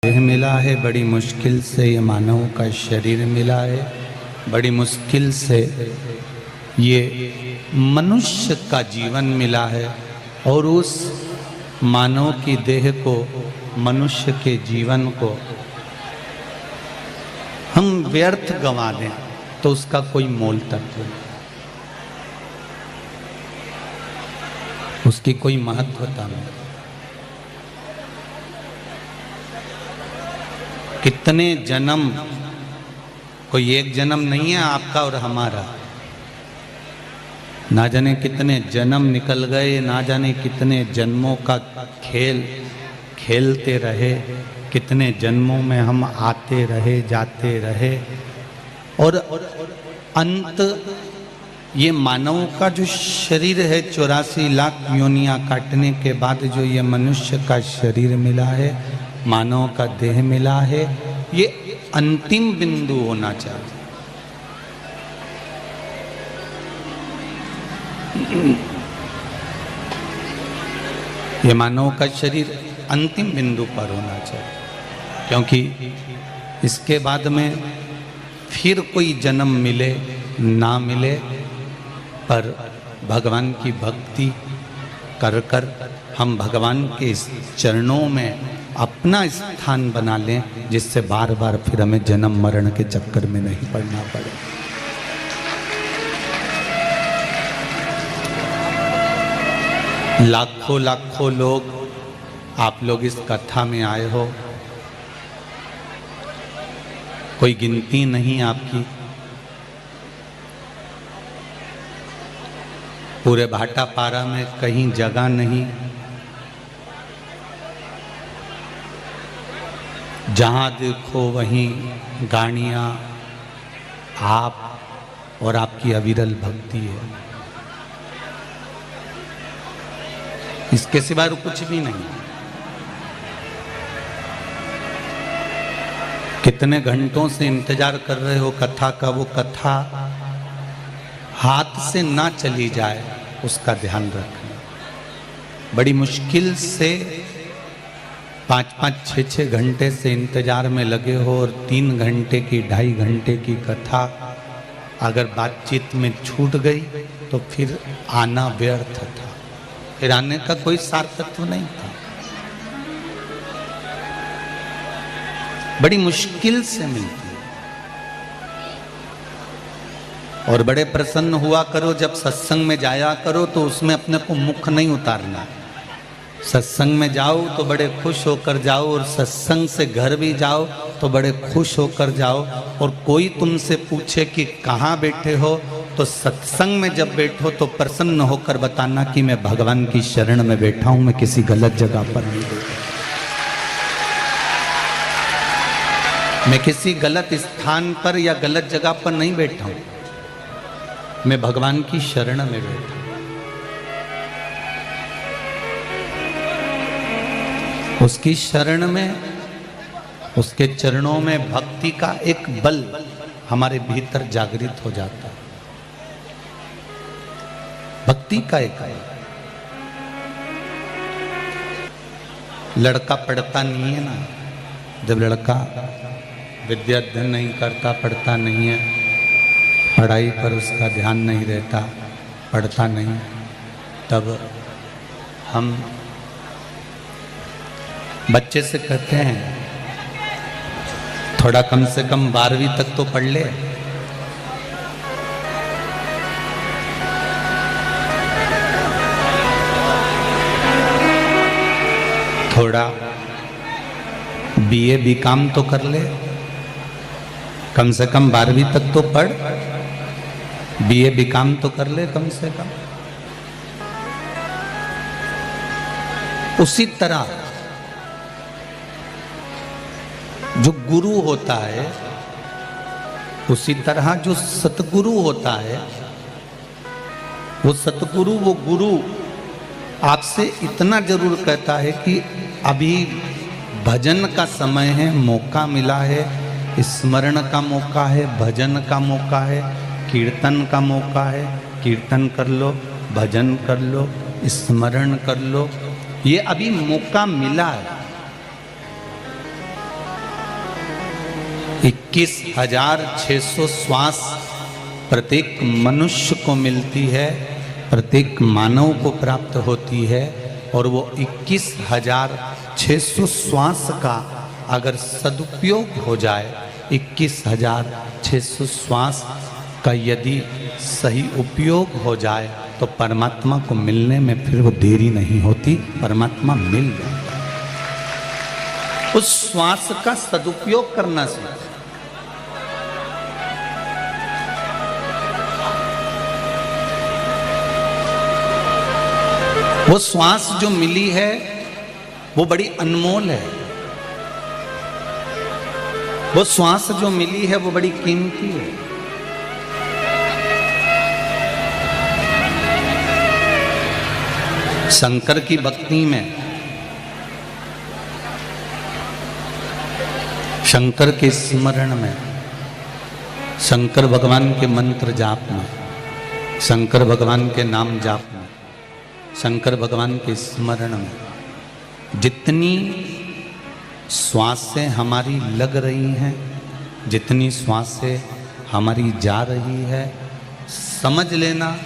देह मिला है, बड़ी मुश्किल से ये मानव का शरीर मिला है, बड़ी मुश्किल से ये मनुष्य का जीवन मिला है। और उस मानव की देह को, मनुष्य के जीवन को हम व्यर्थ गंवा दें तो उसका कोई मोल तत्व नहीं, उसकी कोई महत्वता नहीं। कितने जन्म, कोई एक जन्म नहीं है आपका और हमारा, ना जाने कितने जन्म निकल गए, ना जाने कितने जन्मों का खेल खेलते रहे, कितने जन्मों में हम आते रहे जाते रहे। और अंत ये मानव का जो शरीर है 84 लाख योनियां काटने के बाद जो ये मनुष्य का शरीर मिला है, मानव का देह मिला है, ये अंतिम बिंदु होना चाहिए। ये मानव का शरीर अंतिम बिंदु पर होना चाहिए, क्योंकि इसके बाद में फिर कोई जन्म मिले ना मिले, पर भगवान की भक्ति कर कर हम भगवान के चरणों में अपना स्थान बना लें, जिससे बार बार फिर हमें जन्म मरण के चक्कर में नहीं पड़ना पड़े। लाखों लाखों लोग आप लोग इस कथा में आए हो, कोई गिनती नहीं आपकी। पूरे भाटापारा में कहीं जगह नहीं, जहाँ देखो वहीं गाड़ियाँ, आप और आपकी अविरल भक्ति है, इसके सिवा कुछ भी नहीं। कितने घंटों से इंतजार कर रहे हो कथा का, वो कथा हाथ से ना चली जाए उसका ध्यान रखना। बड़ी मुश्किल से 5-5, 6-6 घंटे से इंतजार में लगे हो, और 3 घंटे की 2.5 घंटे की कथा अगर बातचीत में छूट गई तो फिर आना व्यर्थ था, फिर आने का कोई सार्थत्व नहीं था। बड़ी मुश्किल से मिलती है। और बड़े प्रसन्न हुआ करो जब सत्संग में जाया करो, तो उसमें अपने को मुख नहीं उतारना। सत्संग में जाओ तो बड़े खुश होकर जाओ, और सत्संग से घर भी जाओ तो बड़े खुश होकर जाओ। और कोई तुमसे पूछे कि कहाँ बैठे हो, तो सत्संग में जब बैठो तो प्रसन्न होकर बताना कि मैं भगवान की शरण में बैठा हूँ, मैं किसी गलत जगह पर नहीं बैठा, मैं किसी गलत स्थान पर या गलत जगह पर नहीं बैठा हूँ, मैं भगवान की शरण में बैठा। उसकी शरण में, उसके चरणों में भक्ति का एक बल हमारे भीतर जागृत हो जाता है। भक्ति का एक बल। लड़का पढ़ता नहीं है ना, जब लड़का विद्या अध्ययन नहीं करता, पढ़ता नहीं है, पढ़ाई पर उसका ध्यान नहीं रहता, पढ़ता नहीं, तब हम बच्चे से कहते हैं थोड़ा कम से कम 12वीं तक तो पढ़ ले। थोड़ा BA BCom तो कर ले, कम से कम 12वीं तक तो पढ़, BA BCom तो कर ले कम से कम। उसी तरह जो गुरु होता है, उसी तरह जो सतगुरु होता है, वो सतगुरु, वो गुरु आपसे इतना जरूर कहता है कि अभी भजन का समय है, मौका मिला है, स्मरण का मौका है, भजन का मौका है, कीर्तन का मौका है, कीर्तन कर लो, भजन कर लो, स्मरण कर लो, ये अभी मौका मिला है। 21,600 श्वास प्रत्येक मनुष्य को मिलती है, प्रत्येक मानव को प्राप्त होती है। और वो 21,600 श्वास का अगर सदुपयोग हो जाए, 21,600 श्वास का यदि सही उपयोग हो जाए तो परमात्मा को मिलने में फिर वो देरी नहीं होती, परमात्मा मिल जाता है। उस श्वास का सदुपयोग करना सीखें। वो श्वास जो मिली है वो बड़ी अनमोल है, वो श्वास जो मिली है वो बड़ी कीमती है। शंकर की भक्ति में, शंकर के स्मरण में, शंकर भगवान के मंत्र जाप में, शंकर भगवान के नाम जाप में, शंकर भगवान के स्मरण में जितनी श्वासें हमारी लग रही हैं, जितनी श्वासें हमारी जा रही है, समझ लेना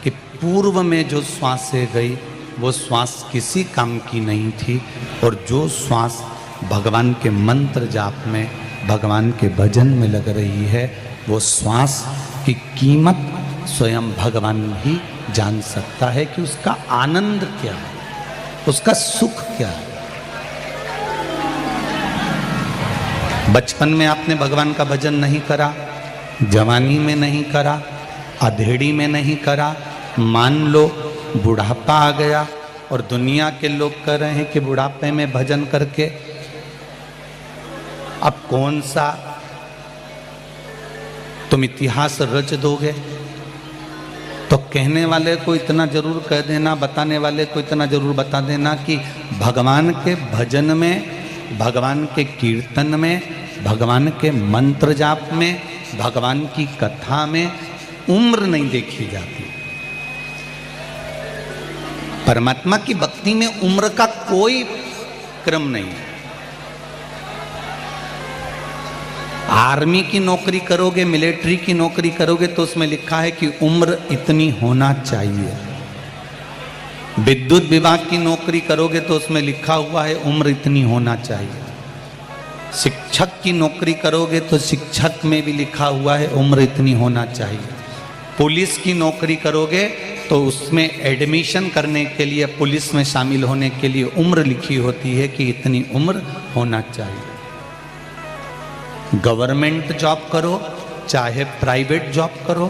कि पूर्व में जो श्वासें गई वो श्वास किसी काम की नहीं थी, और जो श्वास भगवान के मंत्र जाप में, भगवान के भजन में लग रही है, वो श्वास की कीमत स्वयं भगवान ही जान सकता है कि उसका आनंद क्या है, उसका सुख क्या है। बचपन में आपने भगवान का भजन नहीं करा, जवानी में नहीं करा, अधेड़ी में नहीं करा, मान लो बुढ़ापा आ गया और दुनिया के लोग कह रहे हैं कि बुढ़ापे में भजन करके अब कौन सा तुम इतिहास रच दोगे। तो कहने वाले को इतना जरूर कह देना, बताने वाले को इतना जरूर बता देना कि भगवान के भजन में, भगवान के कीर्तन में, भगवान के मंत्र जाप में, भगवान की कथा में उम्र नहीं देखी जाती। परमात्मा की भक्ति में उम्र का कोई क्रम नहीं है। आर्मी की नौकरी करोगे, मिलिट्री की नौकरी करोगे तो उसमें लिखा है कि उम्र इतनी होना चाहिए। विद्युत विभाग की नौकरी करोगे तो उसमें लिखा हुआ है उम्र इतनी होना चाहिए। शिक्षक की नौकरी करोगे तो शिक्षक में भी लिखा हुआ है उम्र इतनी होना चाहिए। पुलिस की नौकरी करोगे तो उसमें एडमिशन करने के लिए, पुलिस में शामिल होने के लिए उम्र लिखी होती है कि इतनी उम्र होना चाहिए। गवर्नमेंट जॉब करो चाहे प्राइवेट जॉब करो,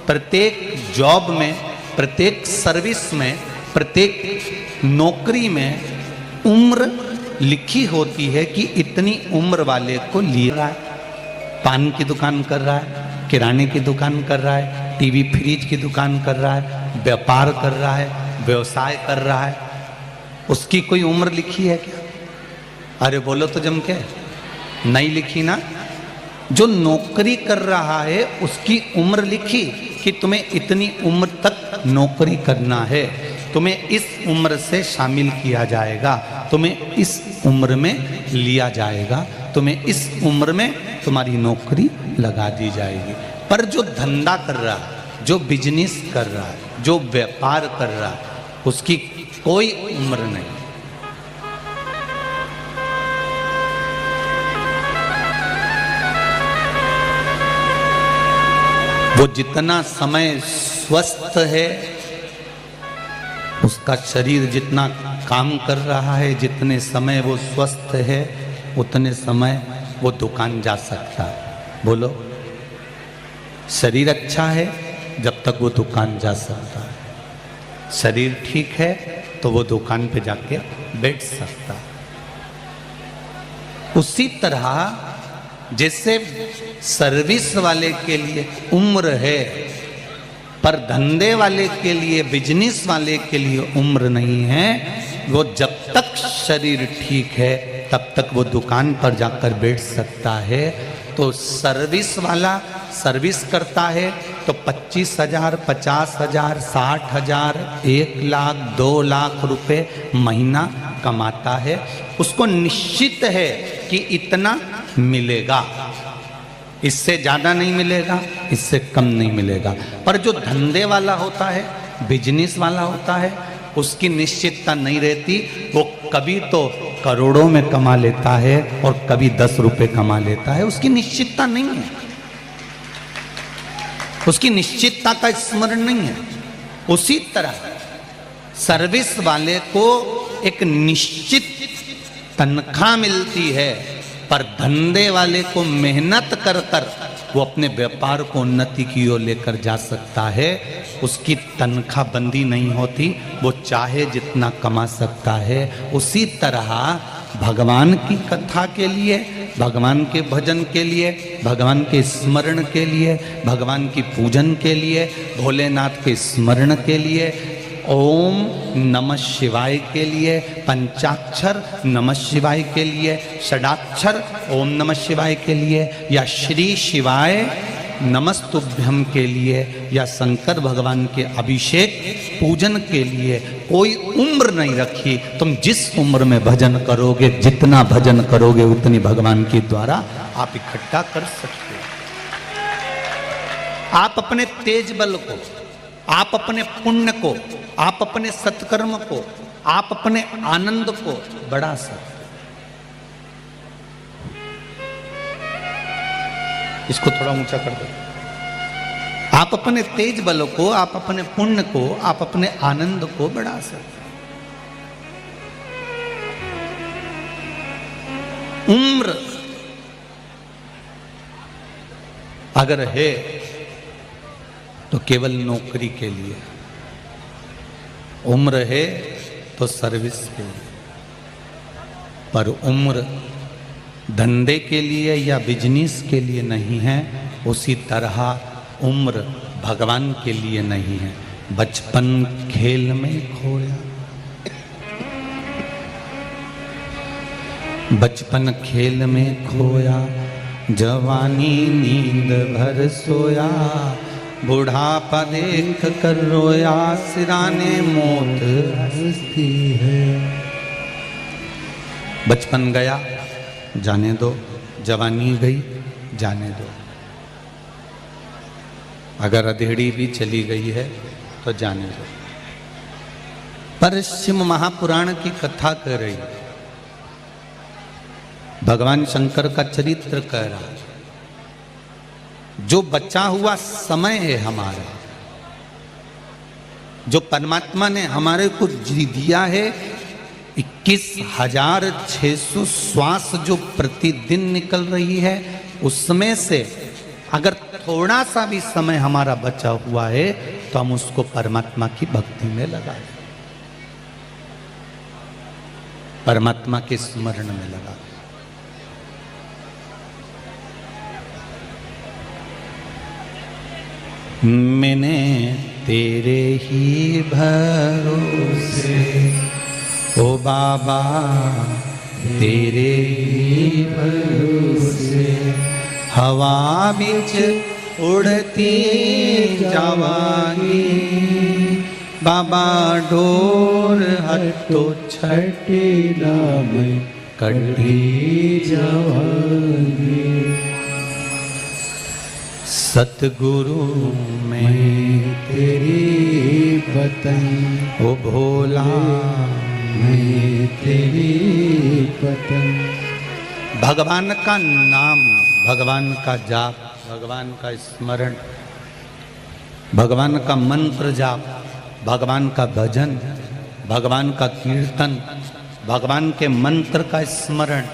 प्रत्येक जॉब में, प्रत्येक सर्विस में, प्रत्येक नौकरी में उम्र लिखी होती है कि इतनी उम्र वाले को लिया रहा है। पान की दुकान कर रहा है, किराने की दुकान कर रहा है, टीवी फ्रिज की दुकान कर रहा है, व्यापार कर रहा है, व्यवसाय कर रहा है, उसकी कोई उम्र लिखी है क्या? अरे बोलो तो जम के, नहीं लिखी ना। जो नौकरी कर रहा है उसकी उम्र लिखी कि तुम्हें इतनी उम्र तक नौकरी करना है, तुम्हें इस उम्र से शामिल किया जाएगा, तुम्हें इस उम्र में लिया जाएगा, तुम्हें इस उम्र में तुम्हारी नौकरी लगा दी जाएगी। पर जो धंधा कर रहा है, जो बिजनेस कर रहा है, जो व्यापार कर रहा है, उसकी कोई उम्र नहीं। वो जितना समय स्वस्थ है, उसका शरीर जितना काम कर रहा है, जितने समय वो स्वस्थ है उतने समय वो दुकान जा सकता है। बोलो, शरीर अच्छा है जब तक वो दुकान जा सकता है, शरीर ठीक है तो वो दुकान पे जाके बैठ सकता है। उसी तरह जैसे सर्विस वाले के लिए उम्र है, पर धंधे वाले के लिए, बिजनेस वाले के लिए उम्र नहीं है। वो जब तक शरीर ठीक है तब तक वो दुकान पर जाकर बैठ सकता है। तो सर्विस वाला सर्विस करता है तो 25,000, 50,000, 60,000, 1 लाख, 2 लाख रुपए महीना कमाता है। उसको निश्चित है कि इतना मिलेगा। इससे ज्यादा नहीं मिलेगा, इससे कम नहीं मिलेगा। पर जो धंधे वाला होता है, बिजनेस वाला होता है, उसकी निश्चितता नहीं रहती। वो कभी तो करोड़ों में कमा लेता है और कभी 10 रुपए कमा लेता है, उसकी निश्चितता नहीं है, उसकी निश्चितता का स्मरण नहीं है। उसी तरह सर्विस वाले को एक निश्चित तनख्वाह मिलती है, पर धंधे वाले को मेहनत कर कर वो अपने व्यापार को उन्नति की ओर लेकर जा सकता है। उसकी तनख्वाह बंदी नहीं होती, वो चाहे जितना कमा सकता है। उसी तरह भगवान की कथा के लिए, भगवान के भजन के लिए, भगवान के स्मरण के लिए, भगवान की पूजन के लिए, भोलेनाथ के स्मरण के लिए, ओम नमः शिवाय के लिए, पंचाक्षर नमः शिवाय के लिए, षडाक्षर ओम नमः शिवाय के लिए, या श्री शिवाय नमस्तुभ्यम के लिए, या शंकर भगवान के अभिषेक पूजन के लिए कोई उम्र नहीं रखी। तुम जिस उम्र में भजन करोगे, जितना भजन करोगे, उतनी भगवान के द्वारा आप इकट्ठा कर सकते हो। आप अपने तेज बल को, आप अपने पुण्य को, आप अपने सत्कर्म को, आप अपने आनंद को बढ़ा सकते। इसको थोड़ा ऊंचा कर दो। आप अपने तेज बल को, आप अपने पुण्य को, आप अपने आनंद को बढ़ा सकते। उम्र अगर है तो केवल नौकरी के लिए, उम्र है तो सर्विस के लिए, पर उम्र धंधे के लिए या बिजनेस के लिए नहीं है। उसी तरह उम्र भगवान के लिए नहीं है। बचपन खेल में खोया, बचपन खेल में खोया, जवानी नींद भर सोया, बुढ़ापा देख कर रोया, सिराने मौत हंसती है। बचपन गया जाने दो, जवानी गई जाने दो, अगर अधेड़ी भी चली गई है तो जाने दो। पर शिव महापुराण की कथा कर रही, भगवान शंकर का चरित्र कह रहा, जो बचा हुआ समय है हमारा, जो परमात्मा ने हमारे को दिया है, 21,600 श्वास जो प्रतिदिन निकल रही है, उसमें से अगर थोड़ा सा भी समय हमारा बचा हुआ है तो हम उसको परमात्मा की भक्ति में लगाएं, परमात्मा के स्मरण में लगाएं। मैंने तेरे ही भरोसे, ओ बाबा तेरे ही भरोसे, हवा बिच उड़ती जावांगी, बाबा डोर हटो छठी नाम कटी जावांगी। सतगुरु मैं तेरी पतन, ओ भोला मैं तेरी पतन। भगवान का नाम, भगवान का जाप, भगवान का स्मरण, भगवान का मंत्र जाप, भगवान का भजन, भगवान का कीर्तन, भगवान के मंत्र का स्मरण,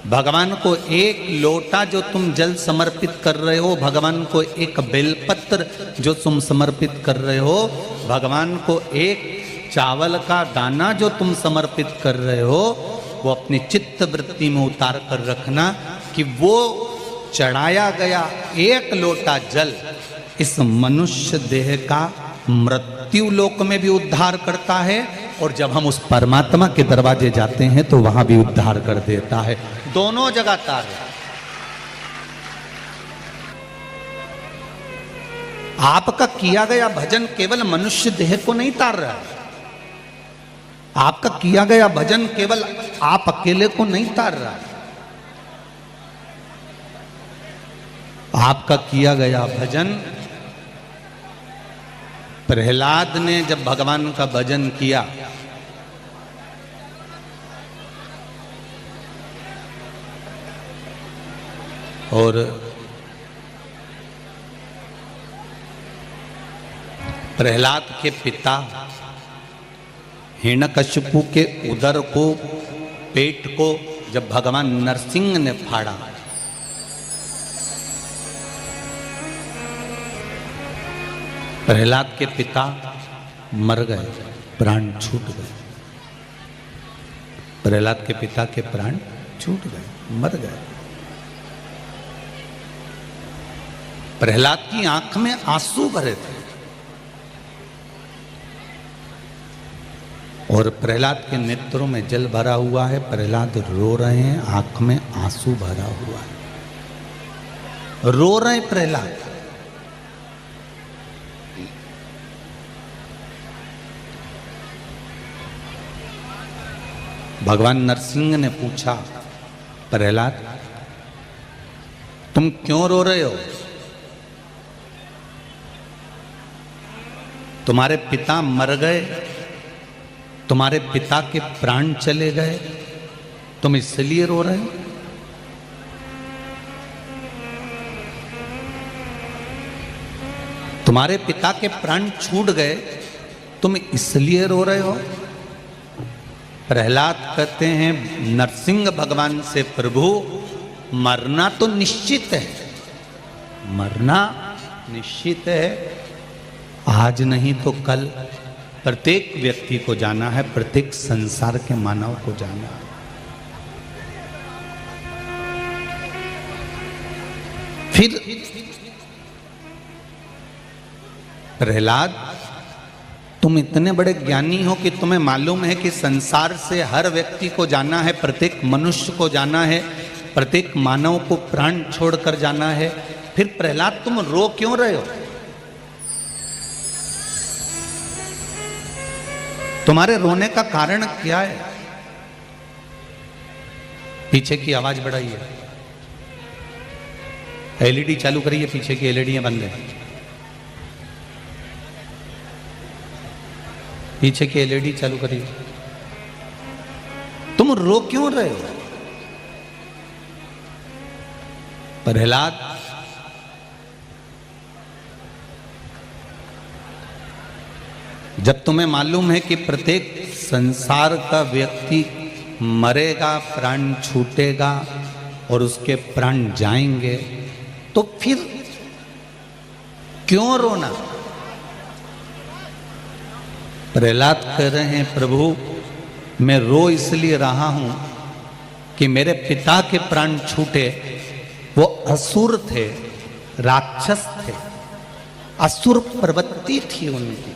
भगवान को एक लोटा जो तुम जल समर्पित कर रहे हो, भगवान को एक बेलपत्र जो तुम समर्पित कर रहे हो, भगवान को एक चावल का दाना जो तुम समर्पित कर रहे हो, वो अपनी चित्त वृत्ति में उतार कर रखना कि वो चढ़ाया गया एक लोटा जल इस मनुष्य देह का मृत्यु लोक में भी उद्धार करता है, और जब हम उस परमात्मा के दरवाजे जाते हैं तो वहां भी उद्धार कर देता है। दोनों जगह तार है। आपका किया गया भजन केवल मनुष्य देह को नहीं तार रहा है, आपका किया गया भजन केवल आप अकेले को नहीं तार रहा है। आपका किया गया भजन, प्रहलाद ने जब भगवान का भजन किया और प्रहलाद के पिता हिरण्यकशिपु के उदर को, पेट को जब भगवान नरसिंह ने फाड़ा, प्रहलाद के पिता मर गए, प्राण छूट गए। प्रहलाद के पिता के प्राण छूट गए, मर गए। प्रहलाद की आंख में आंसू भरे थे और प्रहलाद के नेत्रों में जल भरा हुआ है। प्रहलाद रो रहे हैं, आंख में आंसू भरा हुआ है, रो रहे प्रहलाद। भगवान नरसिंह ने पूछा, प्रहलाद तुम क्यों रो रहे हो? तुम्हारे पिता मर गए, तुम्हारे पिता के प्राण चले गए, तुम इसलिए रो रहे हो? तुम्हारे पिता के प्राण छूट गए, तुम इसलिए रो रहे हो? प्रहलाद कहते हैं नरसिंह भगवान से, प्रभु मरना तो निश्चित है, मरना निश्चित है, आज नहीं तो कल प्रत्येक व्यक्ति को जाना है, प्रत्येक संसार के मानव को जाना है। फिर प्रहलाद तुम इतने बड़े ज्ञानी हो कि तुम्हें मालूम है कि संसार से हर व्यक्ति को जाना है, प्रत्येक मनुष्य को जाना है, प्रत्येक मानव को प्राण छोड़कर जाना है, फिर प्रहलाद तुम रो क्यों रहे हो? तुम्हारे रोने का कारण क्या है? पीछे की आवाज बढ़ाइए, एलईडी चालू करिए, पीछे की एलईडी बंद है, पीछे की एलईडी चालू करिए। तुम रो क्यों रहे हो? प्रहलाद जब तुम्हें मालूम है कि प्रत्येक संसार का व्यक्ति मरेगा, प्राण छूटेगा और उसके प्राण जाएंगे, तो फिर क्यों रोना? प्रहलाद कह रहे हैं प्रभु मैं रो इसलिए रहा हूं कि मेरे पिता के प्राण छूटे, वो असुर थे, राक्षस थे, असुर प्रवृत्ति थी उनकी।